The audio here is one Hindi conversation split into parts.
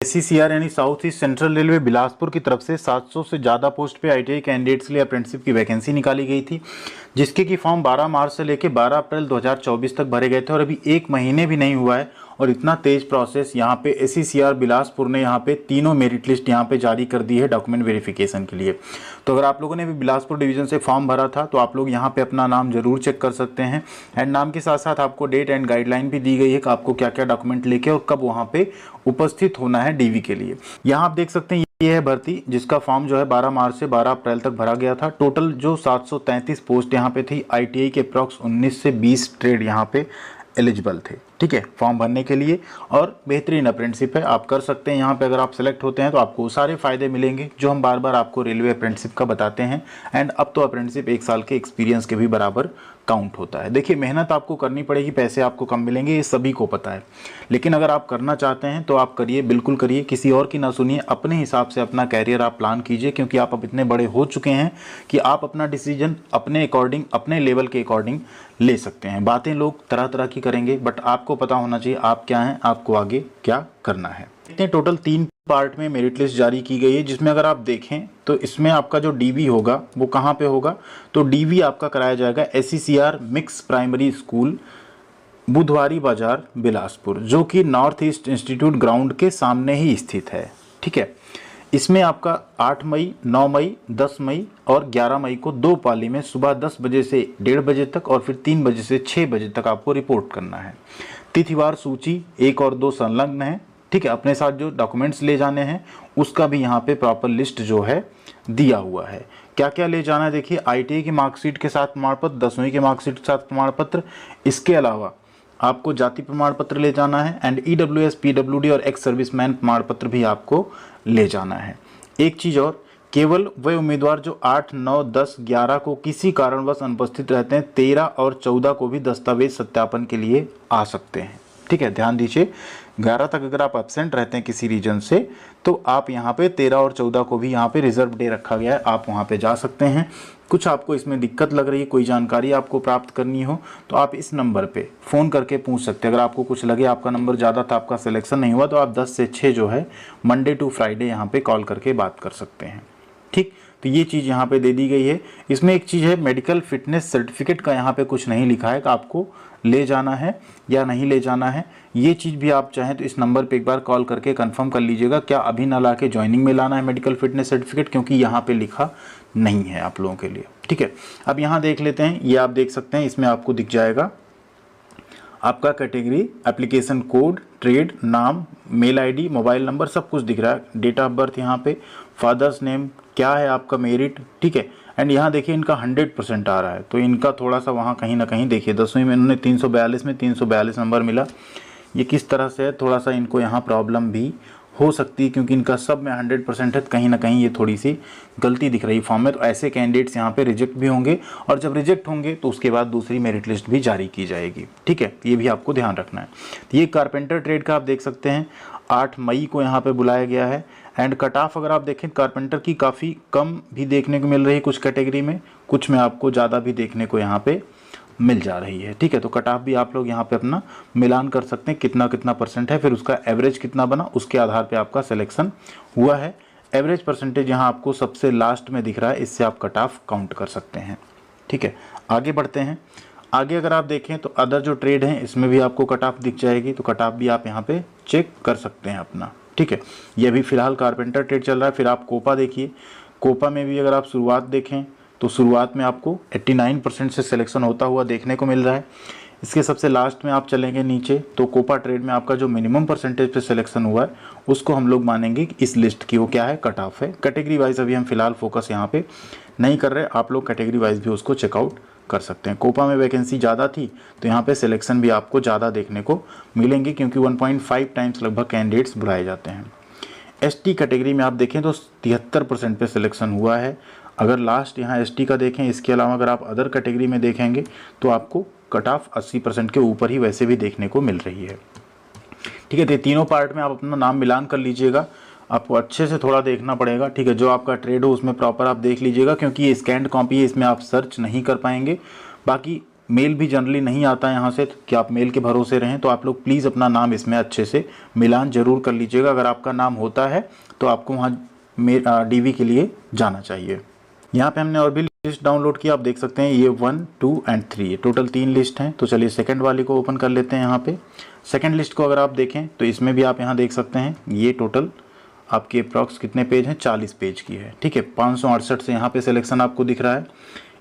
SCCR यानी south east central railway Bilaspur की तरफ से 700 से ज़्यादा पोस्ट पे ITI कैंडिडेट्स के लिए अप्रेंटिसशिप की वैकेंसी निकाली गई थी, जिसके की फॉर्म 12 मार्च से लेकर 12 अप्रैल 2024 तक भरे गए थे और अभी एक महीने भी नहीं हुआ है। और इतना तेज प्रोसेस यहाँ पे SCCR बिलासपुर ने यहाँ पे तीनों मेरिट लिस्ट यहाँ पे जारी कर दी है डॉक्यूमेंट वेरिफिकेशन के लिए। तो अगर आप लोगों ने भी बिलासपुर डिवीजन से फॉर्म भरा था तो आप लोग यहाँ पे अपना नाम जरूर चेक कर सकते हैं। एंड नाम के साथ साथ आपको डेट एंड गाइडलाइन भी दी गई है कि आपको क्या क्या डॉक्यूमेंट लेके और कब वहाँ पे उपस्थित होना है DV के लिए। यहाँ आप देख सकते हैं ये है भर्ती, जिसका फॉर्म जो है 12 मार्च से 12 अप्रैल तक भरा गया था। टोटल जो 733 पोस्ट यहाँ पे थी, ITI के अप्रॉक्स 19 से 20 ट्रेड यहाँ पे एलिजिबल थे, ठीक है, फॉर्म भरने के लिए। और बेहतरीन अप्रेंटिसशिप है, आप कर सकते हैं। यहाँ पे अगर आप सेलेक्ट होते हैं तो आपको सारे फायदे मिलेंगे जो हम बार बार आपको रेलवे अप्रेंटिसशिप का बताते हैं। एंड अब तो अप्रेंटिसशिप 1 साल के एक्सपीरियंस के भी बराबर काउंट होता है। देखिए, मेहनत आपको करनी पड़ेगी, पैसे आपको कम मिलेंगे, ये सभी को पता है। लेकिन अगर आप करना चाहते हैं तो आप करिए, बिल्कुल करिए, किसी और की ना सुनिए, अपने हिसाब से अपना कैरियर आप प्लान कीजिए, क्योंकि आप अब इतने बड़े हो चुके हैं कि आप अपना डिसीजन अपने अकॉर्डिंग, अपने लेवल के अकॉर्डिंग ले सकते हैं। बातें लोग तरह तरह की करेंगे, बट आपको पता होना चाहिए आप क्या हैं, आपको आगे क्या करना है। इतने टोटल 3 पार्ट में मेरिट लिस्ट जारी की गई है, जिसमें अगर आप देखें तो इसमें आपका जो DV होगा वो कहाँ पे होगा, तो DV आपका कराया जाएगा SCCR मिक्स प्राइमरी स्कूल, बुधवारी बाजार, बिलासपुर, जो कि नॉर्थ ईस्ट इंस्टीट्यूट ग्राउंड के सामने ही स्थित है, ठीक है। इसमें आपका 8 मई, 9 मई, 10 मई और 11 मई को 2 पाली में सुबह 10 बजे से 1:30 बजे तक और फिर 3 बजे से 6 बजे तक आपको रिपोर्ट करना है। तिथिवार सूची 1 और 2 संलग्न है, ठीक है। अपने साथ जो डॉक्यूमेंट्स ले जाने हैं उसका भी यहाँ पे प्रॉपर लिस्ट जो है दिया हुआ है। क्या क्या ले जाना है, देखिए, ITI की मार्कशीट के साथ प्रमाण पत्र, 10वीं के मार्कशीट के साथ प्रमाण पत्र, इसके अलावा आपको जाति प्रमाण पत्र ले जाना है। एंड EWS, PWD और एक्स सर्विसमैन प्रमाण पत्र भी आपको ले जाना है। एक चीज़ और, केवल वे उम्मीदवार जो 8, 9, 10, 11 को किसी कारणवश अनुपस्थित रहते हैं, 13 और 14 को भी दस्तावेज सत्यापन के लिए आ सकते हैं, ठीक है। ध्यान दीजिए, 11 तक अगर आप एब्सेंट रहते हैं किसी रीजन से तो आप यहाँ पे 13 और 14 को भी यहाँ पे रिजर्व डे रखा गया है, आप वहाँ पे जा सकते हैं। कुछ आपको इसमें दिक्कत लग रही है, कोई जानकारी आपको प्राप्त करनी हो तो आप इस नंबर पे फ़ोन करके पूछ सकते हैं। अगर आपको कुछ लगे आपका नंबर ज़्यादा था, आपका सिलेक्शन नहीं हुआ, तो आप 10 से 6 जो है मंडे टू फ्राइडे यहाँ पे कॉल करके बात कर सकते हैं, ठीक। तो ये चीज़ यहाँ पे दे दी गई है। इसमें एक चीज़ है, मेडिकल फिटनेस सर्टिफिकेट का यहाँ पे कुछ नहीं लिखा है कि आपको ले जाना है या नहीं ले जाना है। ये चीज़ भी आप चाहें तो इस नंबर पे एक बार कॉल करके कंफर्म कर लीजिएगा, क्या अभी ना ला के ज्वाइनिंग में लाना है मेडिकल फिटनेस सर्टिफिकेट, क्योंकि यहाँ पे लिखा नहीं है आप लोगों के लिए, ठीक है। अब यहाँ देख लेते हैं, ये आप देख सकते हैं, इसमें आपको दिख जाएगा आपका कैटेगरी, एप्लीकेशन कोड, ट्रेड, नाम, मेल ID, मोबाइल नंबर, सब कुछ दिख रहा है। डेट ऑफ बर्थ यहाँ पे, फादर्स नेम, क्या है आपका मेरिट, ठीक है। एंड यहाँ देखिए इनका 100% आ रहा है, तो इनका थोड़ा सा वहाँ कहीं ना कहीं देखिए 10वीं में इन्होंने 342 में 342 नंबर मिला। ये किस तरह से है, थोड़ा सा इनको यहाँ प्रॉब्लम भी हो सकती है, क्योंकि इनका सब में 100% है, कहीं ना कहीं ये थोड़ी सी गलती दिख रही फॉर्म में। तो ऐसे कैंडिडेट्स यहाँ पे रिजेक्ट भी होंगे, और जब रिजेक्ट होंगे तो उसके बाद दूसरी मेरिट लिस्ट भी जारी की जाएगी, ठीक है। ये भी आपको ध्यान रखना है। तो ये कारपेंटर ट्रेड का आप देख सकते हैं 8 मई को यहाँ पे बुलाया गया है। एंड कट ऑफ अगर आप देखें कारपेंटर की काफ़ी कम भी देखने को मिल रही है कुछ कैटेगरी में, कुछ में आपको ज़्यादा भी देखने को यहाँ पे मिल जा रही है, ठीक है। तो कट ऑफ भी आप लोग यहाँ पे अपना मिलान कर सकते हैं, कितना कितना परसेंट है, फिर उसका एवरेज कितना बना, उसके आधार पे आपका सिलेक्शन हुआ है। एवरेज परसेंटेज यहाँ आपको सबसे लास्ट में दिख रहा है, इससे आप कट ऑफ काउंट कर सकते हैं, ठीक है। आगे बढ़ते हैं। आगे अगर आप देखें तो अदर जो ट्रेड हैं इसमें भी आपको कट ऑफ दिख जाएगी, तो कट ऑफ भी आप यहाँ पे चेक कर सकते हैं अपना, ठीक है। ये अभी फिलहाल कारपेंटर ट्रेड चल रहा है। फिर आप कोपा देखिए, कोपा में भी अगर आप शुरुआत देखें तो शुरुआत में आपको 89% से सिलेक्शन होता हुआ देखने को मिल रहा है। इसके सबसे लास्ट में आप चलेंगे नीचे तो कोपा ट्रेड में आपका जो मिनिमम परसेंटेज पे सिलेक्शन हुआ है उसको हम लोग मानेंगे कि इस लिस्ट की वो क्या है, कट ऑफ है। कैटेगरी वाइज अभी हम फिलहाल फोकस यहाँ पे नहीं कर रहे, आप लोग कैटेगरी वाइज भी उसको चेकआउट कर सकते हैं। कोपा में वैकेंसी ज़्यादा थी तो यहाँ पे सिलेक्शन भी आपको ज़्यादा देखने को मिलेंगे, क्योंकि 1.5 टाइम्स लगभग कैंडिडेट्स बुलाए जाते हैं। ST कैटेगरी में आप देखें तो 73% पे सिलेक्शन हुआ है। अगर लास्ट यहाँ ST का देखें, इसके अलावा अगर आप अदर कैटेगरी में देखेंगे तो आपको कट ऑफ 80% के ऊपर ही वैसे भी देखने को मिल रही है, ठीक है। तो तीनों पार्ट में आप अपना नाम मिलान कर लीजिएगा, आपको अच्छे से थोड़ा देखना पड़ेगा, ठीक है। जो आपका ट्रेड हो उसमें प्रॉपर आप देख लीजिएगा, क्योंकि ये स्कैन्ड कॉपी है, इसमें आप सर्च नहीं कर पाएंगे। बाकी मेल भी जनरली नहीं आता है यहाँ से कि आप मेल के भरोसे रहें, तो आप लोग प्लीज़ अपना नाम इसमें अच्छे से मिलान जरूर कर लीजिएगा। अगर आपका नाम होता है तो आपको वहाँ डीवी के लिए जाना चाहिए। यहाँ पे हमने और भी लिस्ट डाउनलोड किया, आप देख सकते हैं ये 1, 2 एंड 3, ये टोटल 3 लिस्ट हैं। तो चलिए सेकंड वाली को ओपन कर लेते हैं। यहाँ पे सेकंड लिस्ट को अगर आप देखें तो इसमें भी आप यहाँ देख सकते हैं ये टोटल आपके अप्रॉक्स कितने पेज हैं, 40 पेज की है। ठीक है, 568 से यहाँ पे सिलेक्शन आपको दिख रहा है।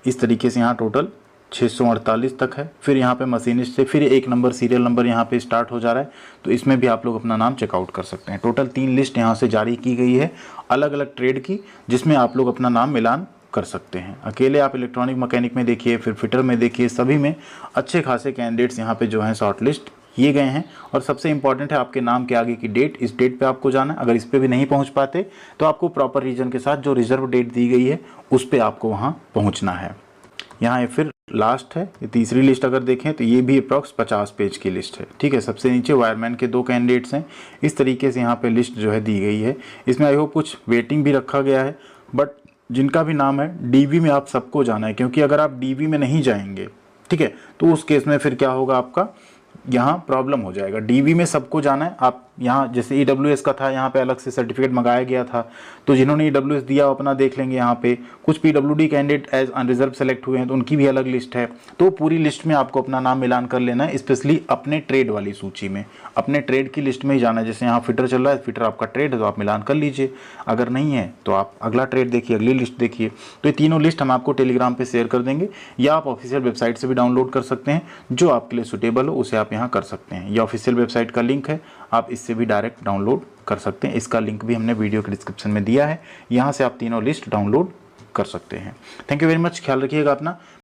इस तरीके से यहाँ टोटल 648 तक है। फिर यहाँ पे मशीनिस्ट से फिर एक नंबर सीरियल नंबर यहाँ पे स्टार्ट हो जा रहा है, तो इसमें भी आप लोग अपना नाम चेकआउट कर सकते हैं। टोटल 3 लिस्ट यहाँ से जारी की गई है अलग अलग ट्रेड की, जिसमें आप लोग अपना नाम मिलान कर सकते हैं। अकेले आप इलेक्ट्रॉनिक मैकेनिक में देखिए, फिर फिटर में देखिए, सभी में अच्छे खासे कैंडिडेट्स यहाँ पे जो हैं शॉर्ट लिस्ट किए गए हैं। और सबसे इंपॉर्टेंट है आपके नाम के आगे की डेट, इस डेट पे आपको जाना है। अगर इस पे भी नहीं पहुंच पाते तो आपको प्रॉपर रीजन के साथ जो रिजर्व डेट दी गई है उस पे आपको वहाँ पहुँचना है। यहाँ फिर लास्ट है ये तीसरी लिस्ट, अगर देखें तो ये भी अप्रॉक्स 50 पेज की लिस्ट है। ठीक है, सबसे नीचे वायरमैन के 2 कैंडिडेट्स हैं। इस तरीके से यहाँ पे लिस्ट जो है दी गई है। इसमें आई होप कुछ वेटिंग भी रखा गया है, बट जिनका भी नाम है डीवी में आप सबको जाना है, क्योंकि अगर आप डीवी में नहीं जाएंगे, ठीक है, तो उस केस में फिर क्या होगा, आपका यहाँ प्रॉब्लम हो जाएगा। डीवी में सबको जाना है। आप यहाँ जैसे ईडब्ल्यूएस का था, यहाँ पे अलग से सर्टिफिकेट मंगाया गया था, तो जिन्होंने ईडब्ल्यूएस दिया वो अपना देख लेंगे। यहाँ पे कुछ PWD candidate as unreserve select हुए हैं, तो उनकी भी अलग लिस्ट है। तो पूरी लिस्ट में आपको अपना नाम मिलान कर लेना है, स्पेशली अपने ट्रेड वाली सूची में, अपने ट्रेड की लिस्ट में ही जाना है। जैसे यहाँ फिटर चल रहा है, फिटर आपका ट्रेड है तो आप मिलान कर लीजिए, अगर नहीं है तो आप अगला ट्रेड देखिए, अगली लिस्ट देखिए। तो ये तीनों लिस्ट हम आपको टेलीग्राम पर शेयर कर देंगे, या आप ऑफिशियल वेबसाइट से भी डाउनलोड कर सकते हैं। जो आपके लिए सुटेबल हो उसे आप यहाँ कर सकते हैं। ये ऑफिशियल वेबसाइट का लिंक है, आप इससे भी डायरेक्ट डाउनलोड कर सकते हैं। इसका लिंक भी हमने वीडियो के डिस्क्रिप्शन में दिया है, यहाँ से आप तीनों लिस्ट डाउनलोड कर सकते हैं। थैंक यू वेरी मच, ख्याल रखिएगा अपना।